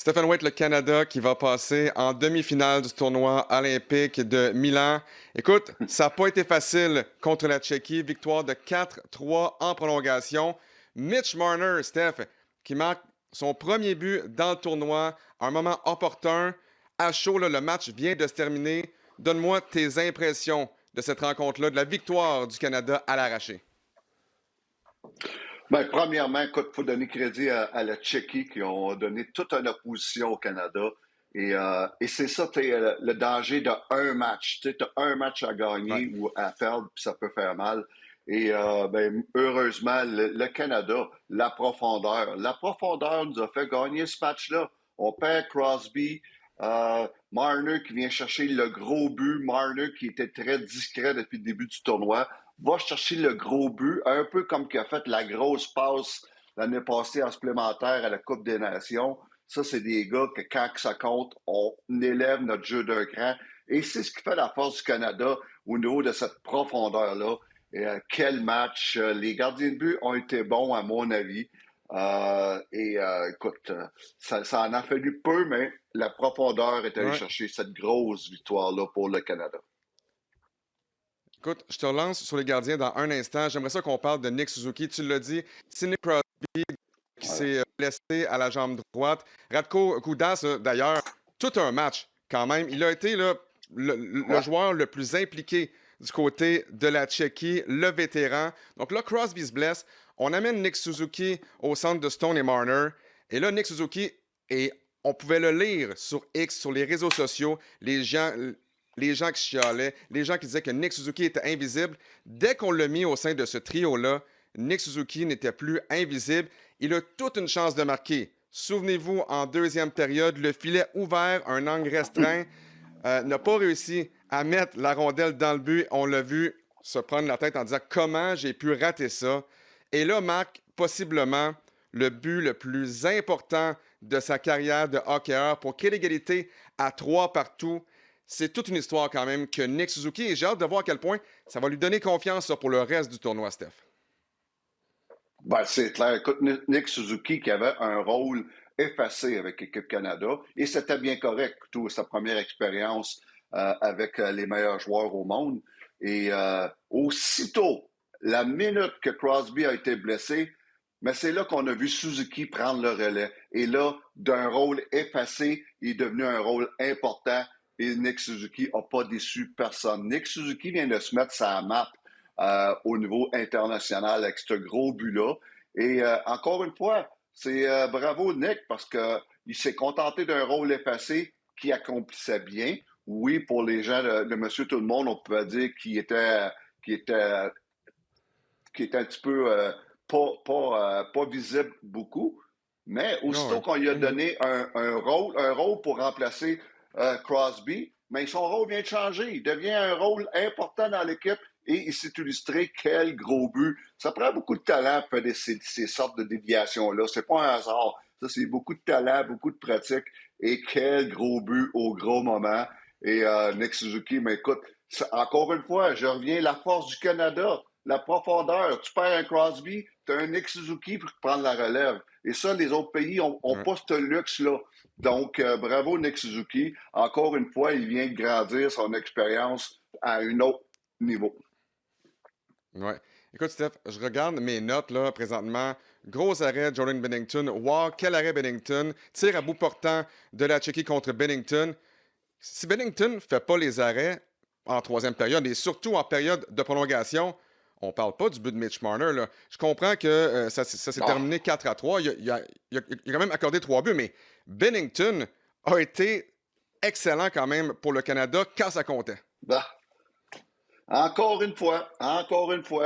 Stephen Waite, le Canada, qui va passer en demi-finale du tournoi olympique de Milan. Écoute, ça n'a pas été facile contre la Tchéquie. Victoire de 4-3 en prolongation. Mitch Marner, Steph, qui marque son premier but dans le tournoi à un moment opportun. À chaud, là, le match vient de se terminer. Donne-moi tes impressions de cette rencontre-là, de la victoire du Canada à l'arraché. Bien, premièrement, écoute, il faut donner crédit à la Tchéquie qui ont donné toute une opposition au Canada. Et c'est ça, le danger de un match. Tu as un match à Ouais. gagner ou à perdre, puis ça peut faire mal. Et ben, heureusement, le Canada, la profondeur nous a fait gagner ce match-là. On perd Crosby, Marner qui vient chercher le gros but, Marner qui était très discret depuis le début du tournoi va chercher le gros but, un peu comme qu'il a fait la grosse passe l'année passée en supplémentaire à la Coupe des Nations. Ça, c'est des gars que quand ça compte, on élève notre jeu d'un cran. Et c'est ce qui fait la force du Canada au niveau de cette profondeur-là. Et, quel match! Les gardiens de but ont été bons, à mon avis. Écoute, ça en a fallu peu, mais la profondeur est allée Ouais. chercher cette grosse victoire-là pour le Canada. Écoute, je te relance sur les gardiens dans un instant. J'aimerais ça qu'on parle de Nick Suzuki. Tu l'as dit, Sidney Crosby qui Voilà. s'est blessé à la jambe droite. Radko Gudas, d'ailleurs, tout un match quand même. Il a été là, le Ouais. joueur le plus impliqué du côté de la Tchéquie, le vétéran. Donc là, Crosby se blesse. On amène Nick Suzuki au centre de Stone et Marner. Et là, Nick Suzuki, et on pouvait le lire sur X, sur les réseaux sociaux, les gens qui chialaient, les gens qui disaient que Nick Suzuki était invisible. Dès qu'on l'a mis au sein de ce trio-là, Nick Suzuki n'était plus invisible. Il a toute une chance de marquer. Souvenez-vous, en deuxième période, le filet ouvert, un angle restreint, n'a pas réussi à mettre la rondelle dans le but. On l'a vu se prendre la tête en disant comment j'ai pu rater ça. Et là, marque possiblement le but le plus important de sa carrière de hockeyeur pour créer l'égalité à 3 partout. C'est toute une histoire quand même que Nick Suzuki, et j'ai hâte de voir à quel point ça va lui donner confiance ça, pour le reste du tournoi, Steph. Ben, c'est clair. Écoute, Nick Suzuki qui avait un rôle effacé avec l'équipe Canada, et c'était bien correct, tout sa première expérience avec les meilleurs joueurs au monde. Et aussitôt, la minute que Crosby a été blessé, mais c'est là qu'on a vu Suzuki prendre le relais. Et là, d'un rôle effacé, il est devenu un rôle important. Et Nick Suzuki n'a pas déçu personne. Nick Suzuki vient de se mettre sa map au niveau international avec ce gros but-là. Et encore une fois, c'est bravo Nick parce qu'il s'est contenté d'un rôle effacé qui accomplissait bien. Oui, pour les gens de Monsieur Tout le Monde, on pouvait dire qu'il était, qu'il était un petit peu pas visible beaucoup. Mais Ah aussitôt ouais. qu'on lui a Mhm. donné un rôle pour remplacer Crosby, mais son rôle vient de changer. Il devient un rôle important dans l'équipe et il s'est illustré quel gros but. Ça prend beaucoup de talent pour faire ces sortes de déviations-là. C'est pas un hasard. Ça, c'est beaucoup de talent, beaucoup de pratique et quel gros but au gros moment. Et Nick Suzuki, mais écoute, encore une fois, je reviens la force du Canada, la profondeur. Tu perds un Crosby, tu as un Nick Suzuki pour prendre la relève. Et ça, les autres pays n'ont Ouais. pas ce luxe-là. Donc, bravo Nick Suzuki. Encore une fois, il vient de grandir son expérience à un autre niveau. Ouais. Écoute, Steph, je regarde mes notes là présentement. Gros arrêt, Jordan Bennington. Wow, quel arrêt Bennington. Tir à bout portant de la Tchéquie contre Bennington. Si Bennington ne fait pas les arrêts en troisième période et surtout en période de prolongation, on ne parle pas du but de Mitch Marner. Là. Je comprends que ça s'est Ah, terminé 4-3. Il a quand même accordé 3 buts, mais Bennington a été excellent quand même pour le Canada quand ça comptait. bah, encore une fois,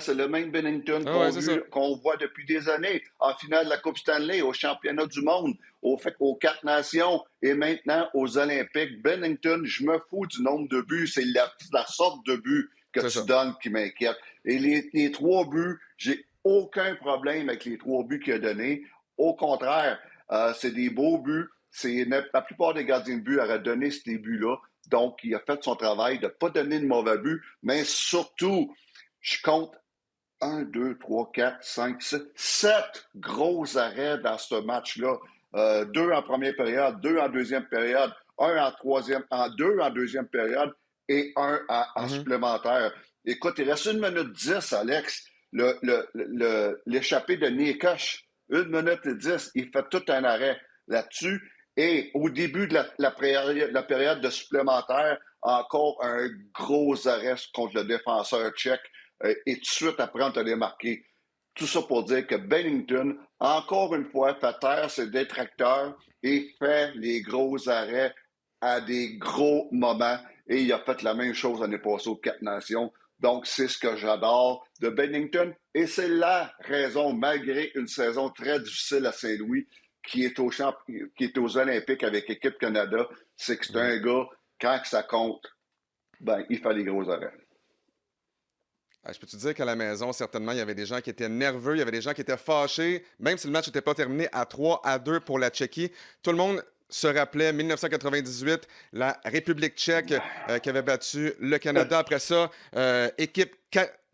c'est le même Bennington Ah ouais, c'est ça. qu'on voit depuis des années en finale de la Coupe Stanley, au championnat du monde, aux quatre nations et maintenant aux Olympiques. Bennington, je me fous du nombre de buts, c'est la sorte de but que C'est tu ça. donnes qui m'inquiète. Et les trois buts, j'ai aucun problème avec les trois buts qu'il a donnés. Au contraire, c'est des beaux buts. La plupart des gardiens de but auraient donné ces buts-là. Donc, il a fait son travail de ne pas donner de mauvais but, mais surtout, je compte 1, 2, 3, 4, 5, 6, 7 gros arrêts dans ce match-là. 2 en première période, 2 en deuxième période, deux en deuxième période et un en Mhm. supplémentaire. Écoute, il reste 1 minute 10, Alex. L'échappée de Nikosh, 1 minute 10, il fait tout un arrêt là-dessus. Et au début de la période de supplémentaire, encore un gros arrêt contre le défenseur tchèque. Et tout de suite après, on t'a démarqué. Tout ça pour dire que Bennington, encore une fois, fait taire ses détracteurs et fait les gros arrêts à des gros moments. Et il a fait la même chose l'année passée aux Quatre Nations. Donc, c'est ce que j'adore de Bennington. Et c'est la raison, malgré une saison très difficile à Saint-Louis, qui est aux Olympiques avec l'équipe Canada, c'est que c'est Ouais. un gars, quand ça compte, ben, il fait les gros arrêts. Je peux te dire qu'à la maison, certainement, il y avait des gens qui étaient nerveux, il y avait des gens qui étaient fâchés, même si le match n'était pas terminé à 3-2 pour la Tchéquie. Tout le monde se rappelait 1998, la République tchèque qui avait battu le Canada. Après ça, équipe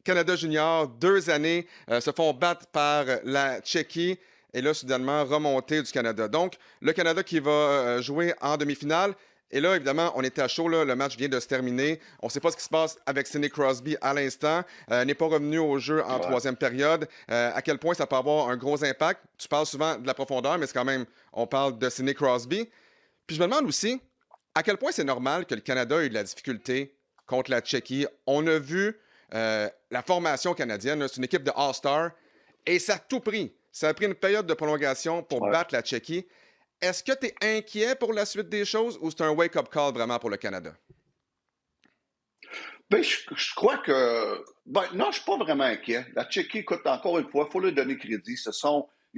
Canada Junior, 2 années, se font battre par la Tchéquie. Et là, soudainement, remontée du Canada. Donc, le Canada qui va jouer en demi-finale. Et là, évidemment, on était à chaud, là. Le match vient de se terminer. On ne sait pas ce qui se passe avec Sidney Crosby à l'instant. N'est pas revenu au jeu en Ouais. troisième période. À quel point ça peut avoir un gros impact? Tu parles souvent de la profondeur, mais c'est quand même, on parle de Sidney Crosby. Puis je me demande aussi, à quel point c'est normal que le Canada ait eu de la difficulté contre la Tchéquie. On a vu la formation canadienne, c'est une équipe de All-Star, et ça a tout pris. Ça a pris une période de prolongation pour Ouais. battre la Tchéquie. Est-ce que tu es inquiet pour la suite des choses ou c'est un wake-up call vraiment pour le Canada? Ben, je crois que. Ben, non, je ne suis pas vraiment inquiet. La Tchéquie, écoute, encore une fois, il faut leur donner crédit. Ils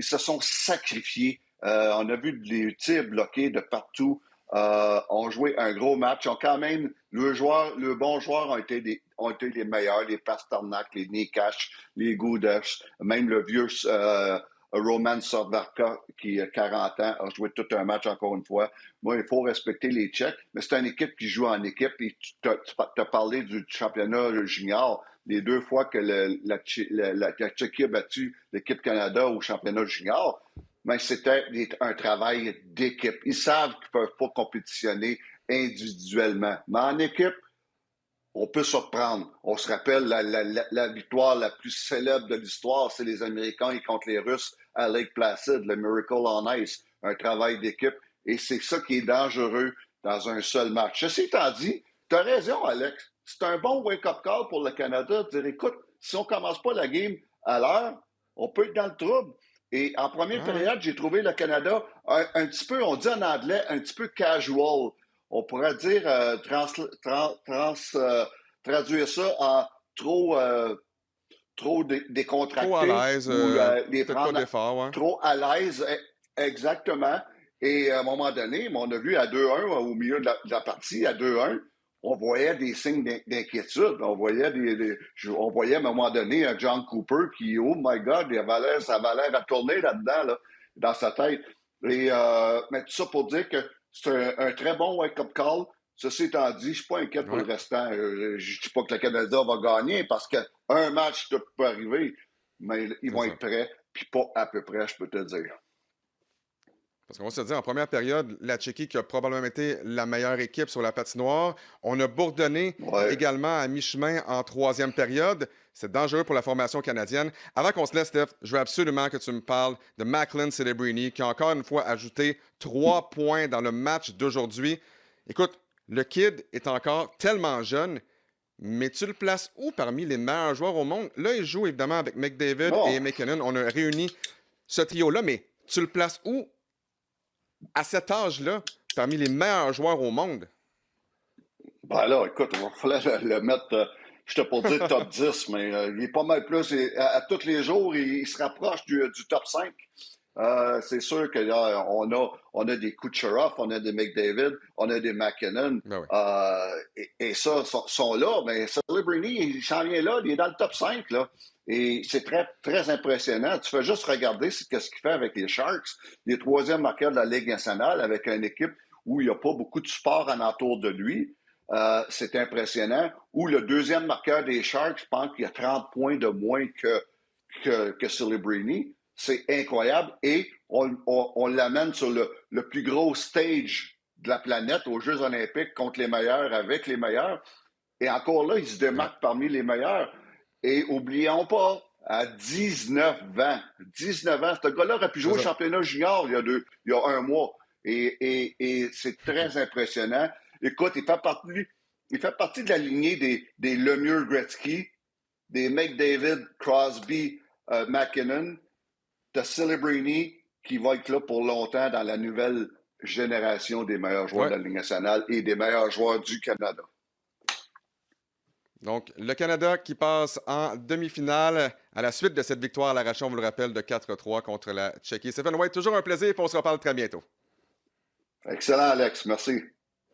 se sont sacrifiés. On a vu des tirs bloqués de partout. Ont joué un gros match. Ont quand même. Le bons joueurs ont été les meilleurs. Les Pasternak, les Nikash, les Gudas, même le vieux Roman Sovarka, qui a 40 ans, a joué tout un match encore une fois. Moi, il faut respecter les Tchèques, mais c'est une équipe qui joue en équipe. Et tu as parlé du championnat junior. Les 2 fois que la Tchéquie a battu l'équipe Canada au championnat junior, mais c'était un travail d'équipe. Ils savent qu'ils ne peuvent pas compétitionner individuellement. Mais en équipe, on peut surprendre. On se rappelle la victoire la plus célèbre de l'histoire, c'est les Américains contre les Russes à Lake Placid, le Miracle on Ice, un travail d'équipe. Et c'est ça qui est dangereux dans un seul match. Ceci étant dit, tu as raison, Alex. C'est un bon wake-up call pour le Canada de dire, écoute, si on ne commence pas la game à l'heure, on peut être dans le trouble. Et en première Ah ouais. période, j'ai trouvé le Canada un petit peu, on dit en anglais, un petit peu casual. On pourrait dire, traduire ça en trop Trop à décontracté l'aise, ou les peut-être pas prendre d'effort, ouais. trop à l'aise, exactement. Et à un moment donné, on a vu à 2-1, au milieu de la partie, à 2-1, on voyait des signes d'inquiétude. On voyait à un moment donné un John Cooper qui, oh my God, ça avait l'air à tourner là-dedans, là, dans sa tête. Mais tout ça pour dire que c'est un très bon wake-up call. Ceci étant dit, je ne suis pas inquiet pour le Ouais. restant. Je ne dis pas que le Canada va gagner parce qu'un match, tout peut arriver, mais ils C'est vont ça. être prêts, puis pas à peu près, je peux te dire. Parce qu'on va se dire, en première période, la Tchéquie qui a probablement été la meilleure équipe sur la patinoire. On a bourdonné Ouais. également à mi-chemin en troisième période. C'est dangereux pour la formation canadienne. Avant qu'on se laisse, Steph, je veux absolument que tu me parles de Macklin Celebrini qui a encore une fois ajouté 3 points dans le match d'aujourd'hui. Écoute, le kid est encore tellement jeune, mais tu le places où parmi les meilleurs joueurs au monde? Là, il joue évidemment avec McDavid et Non. McKinnon. On a réuni ce trio-là, mais tu le places où à cet âge-là, parmi les meilleurs joueurs au monde? Ben là, écoute, il va falloir le mettre, je t'ai pas dit top 10, mais il est pas mal plus. À tous les jours, il se rapproche du top 5. C'est sûr que là, on a des Kucherov, on a des McDavid, on a des McKinnon. Ben oui. Et ça, sont là. Mais Celebrini, il s'en vient là, il est dans le top 5. Là. Et c'est très, très impressionnant. Tu fais juste regarder ce qu'il fait avec les Sharks, les troisièmes marqueurs de la Ligue nationale, avec une équipe où il n'y a pas beaucoup de sport alentour de lui. C'est impressionnant. Ou le deuxième marqueur des Sharks, je pense qu'il y a 30 points de moins que Celebrini. C'est incroyable. Et on l'amène sur le plus gros stage de la planète aux Jeux olympiques contre les meilleurs, avec les meilleurs. Et encore là, il se démarque parmi les meilleurs. Et oublions pas, à 19 ans, ce gars-là aurait pu jouer au championnat junior il y a un mois. Et c'est très impressionnant. Écoute, il fait partie de la lignée des Lemieux Gretzky, des McDavid, Crosby, McKinnon, de Celebrini, qui va être là pour longtemps dans la nouvelle génération des meilleurs joueurs de la Ligue nationale et des meilleurs joueurs du Canada. Donc, le Canada qui passe en demi-finale à la suite de cette victoire à l'arraché, on vous le rappelle, de 4-3 contre la Tchéquie. Stephen White, toujours un plaisir et on se reparle très bientôt. Excellent, Alex. Merci.